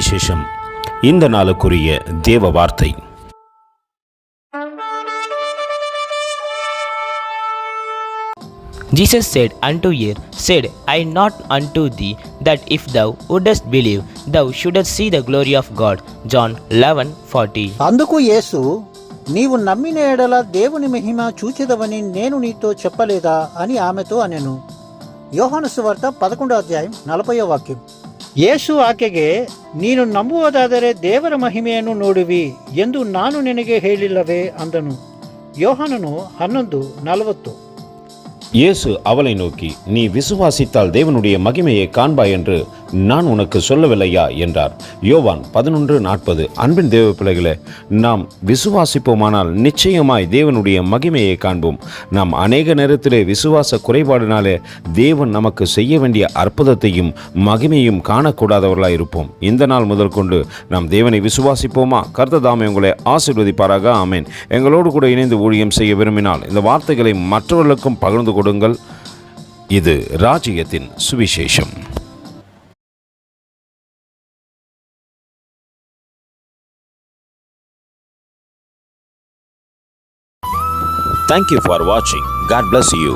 சுவிசேஷம். இந்த நாளுக்குரிய தேவ வார்த்தை. Jesus said unto her, said I not unto thee, that if thou wouldest believe, thou shouldest see the glory of God. John 11:40. అందుకు యేసు, నీవు నమ్మిన ఎడల దేవుని మహిమ చూచెదవని నేను నీతో చెప్పలేదా అని ఆమెతో అనెను. ಯೋಹಾನ ಸುವಾರ್ತೆ 11:40. ಯೇಸು ಆಕೆಗೆ, ನೀನು ನಂಬುವುದಾದರೆ ದೇವರ ಮಹಿಮೆಯನ್ನು ನೋಡುವಿ ಎಂದು ನಾನು ನಿನಗೆ ಹೇಳಿಲ್ಲವೇ ಅಂದನು. ಯೋಹಾನನು 11:40. இயேசு அவளை நோக்கி, நீ விசுவாசித்தால் தேவனுடைய மகிமையை காண்பாய் என்று நான் உனக்கு சொல்லவில்லையா என்றார். யோவான் 11:40. அன்பின் தேவ பிள்ளைகளே, நாம் விசுவாசிப்போமானால் நிச்சயமாய் தேவனுடைய மகிமையை காண்போம். நாம் அநேக நேரத்திலே விசுவாச குறைபாடினாலே தேவன் நமக்கு செய்ய வேண்டிய அற்புதத்தையும் மகிமையும் காணக்கூடாதவர்களாய் இருப்போம். இந்த நாள் முதல் கொண்டு நாம் தேவனை விசுவாசிப்போமா? கர்த்தர் தாமே உங்களை ஆசீர்வதிப்பாராக. ஆமென். எங்களோடு கூட இணைந்து ஊழியம் செய்ய விரும்பினால் இந்த வார்த்தைகளை மற்றவர்களுக்கும் பகிர்ந்து கொடுங்கள். இது ராஜ்யத்தின் சுவிசேஷம். Thank you for watching. God bless you.